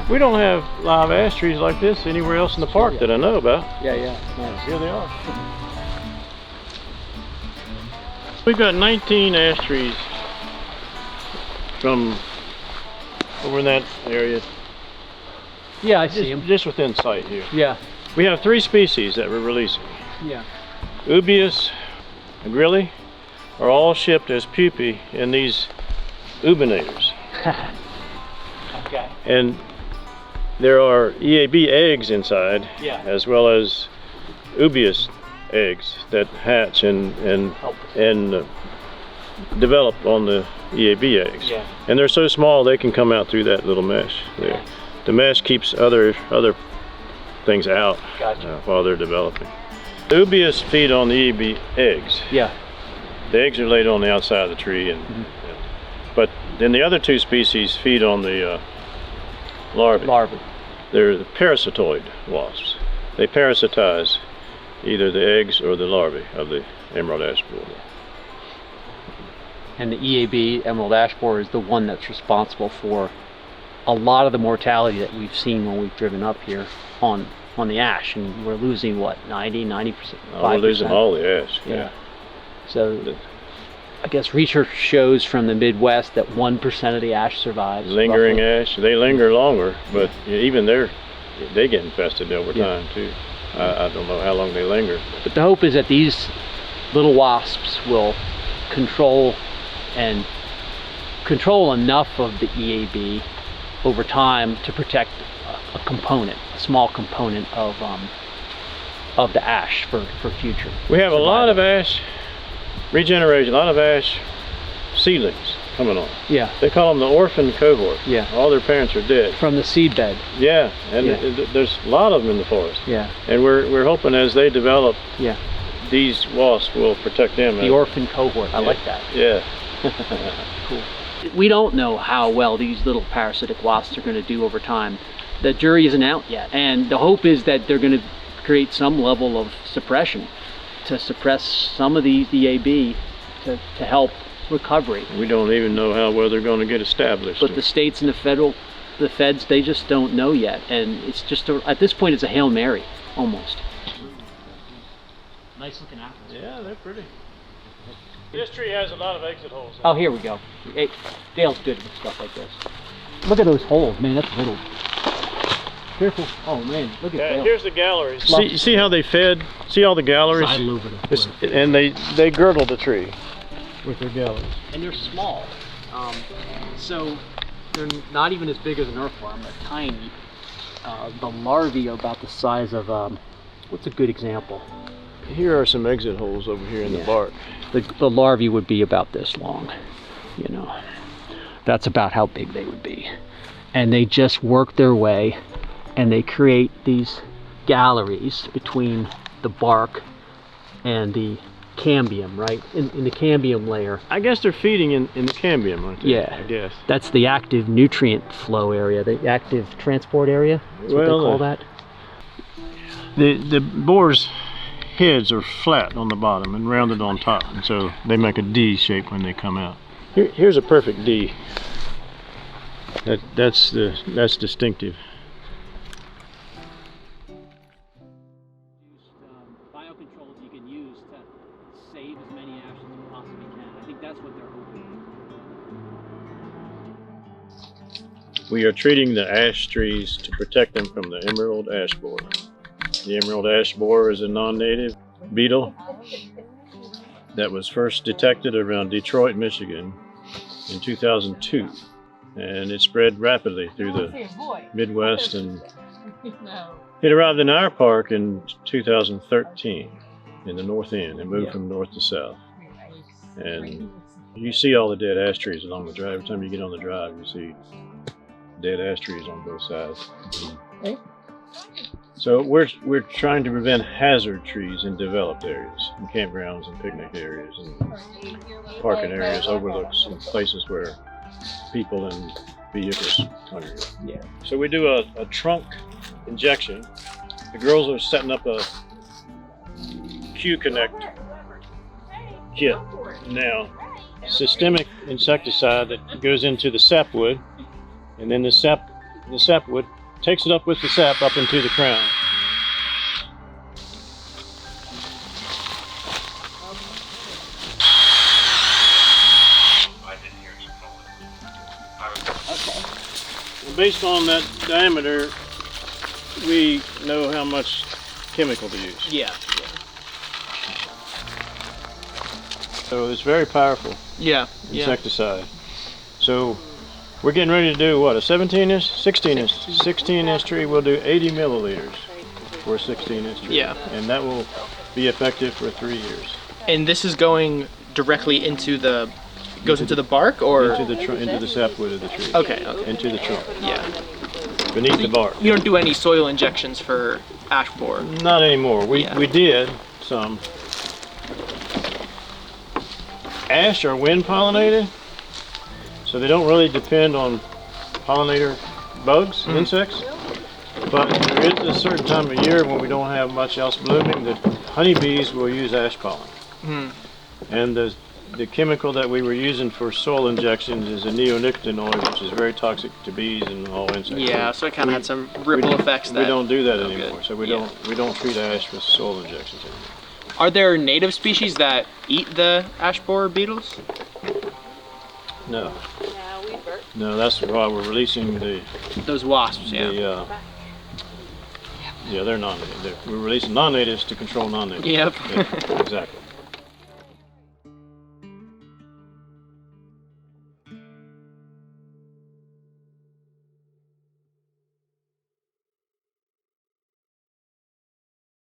We don't have live ash trees like this anywhere else in the park that I know about. Yeah, nice. Here they are. We've got 19 ash trees from over in that area. Yeah, I see them. Just within sight here. Yeah. We have 3 species that we're releasing. Yeah. Ubius and Grilly are all shipped as pupae in these ubinators. Okay. And there are EAB eggs inside, as well as Ubius eggs that hatch and develop on the EAB eggs. Yeah. And they're so small they can come out through that little mesh there. The mesh keeps other things out while they're developing. The Ubius feed on the EAB eggs. Yeah. The eggs are laid on the outside of the tree, but then the other 2 species feed on the larvae. They're the parasitoid wasps. They parasitize either the eggs or the larvae of the emerald ash borer. And the EAB emerald ash borer is the one that's responsible for a lot of the mortality that we've seen when we've driven up here on the ash, and we're losing what, 90%? We're losing all the ash. Yeah. So I guess research shows from the Midwest that 1% of the ash survives. Lingering roughly. ash, they linger longer, but even they get infested over time too. I don't know how long they linger. But the hope is that these little wasps will control enough of the EAB over time to protect a small component of the ash for future. We have a lot of ash regeneration, a lot of ash seedlings coming on. Yeah. They call them the Orphan Cohort. Yeah. All their parents are dead. From the seed bed. Yeah, and there's a lot of them in the forest. Yeah. And we're hoping as they develop, yeah, these wasps will protect them. The Orphan Cohort. I like that. Yeah. Cool. We don't know how well these little parasitic wasps are going to do over time. The jury isn't out yet, and the hope is that they're going to create some level of suppression to suppress some of these EAB to help recovery. We don't even know how well they're going to get established. But the states and the feds, they just don't know yet, and it's just at this point it's a Hail Mary almost. Nice looking apples. Yeah, they're pretty. This tree has a lot of exit holes. Oh, here we go. Hey, Dale's good with stuff like this. Look at those holes, man. That's little. Careful. Oh man, look at Dale. Here's the galleries. See how they fed? See all the galleries? And they girdle the tree with their galleries. And they're small, so they're not even as big as an earthworm. They're tiny. The larvae are about the size of what's a good example? Here are some exit holes over here in the bark. The larvae would be about this long, you know. That's about how big they would be. And they just work their way, and they create these galleries between the bark and the cambium, right? In the cambium layer. I guess they're feeding in the cambium, aren't they? Yeah. I guess. That's the active nutrient flow area, the active transport area. That's what they call that. The borers' heads are flat on the bottom and rounded on top, and so they make a D shape when they come out. Here's a perfect D. That's distinctive. Biocontrols you can use to save as many ashes as you possibly can. I think that's what they're hoping. We are treating the ash trees to protect them from the emerald ash borer. The emerald ash borer is a non-native beetle that was first detected around Detroit, Michigan in 2002. And it spread rapidly through the Midwest, and it arrived in our park in 2013 in the north end and moved from north to south. And you see all the dead ash trees along the drive. Every time you get on the drive, you see dead ash trees on both sides. So we're trying to prevent hazard trees in developed areas, in campgrounds and picnic areas and parking areas, overlooks, and places where people and vehicles congregate. Yeah. So we do a trunk injection. The girls are setting up a Q-Connect kit now. Systemic insecticide that goes into the sapwood, and then the sapwood takes it up with the sap up into the crown. Well, based on that diameter, we know how much chemical to use. Yeah. So it's very powerful Yeah. insecticide. So we're getting ready to do what, a 16-inch? 16-inch tree. We'll do 80 milliliters for a 16-inch tree. Yeah. And that will be effective for 3 years. And this is going directly into the into the bark, or Into the sapwood of the tree. Okay. Into the trunk. Yeah. Beneath the bark. You don't do any soil injections for ash borer. Not anymore. We did some. Ash are wind pollinated, so they don't really depend on pollinator bugs, insects. But there is a certain time of year when we don't have much else blooming that honeybees will use ash pollen. And the chemical that we were using for soil injections is a neonicotinoid, which is very toxic to bees and all insects. Yeah, so it kind of had some ripple effects. We don't do that no anymore, good. so we don't treat ash with soil injections anymore. Are there native species that eat the ash borer beetles? No. No, that's why we're releasing Those wasps, yeah. Yeah, they're non-native. We're releasing non-natives to control non-natives. Yep. Yeah, exactly.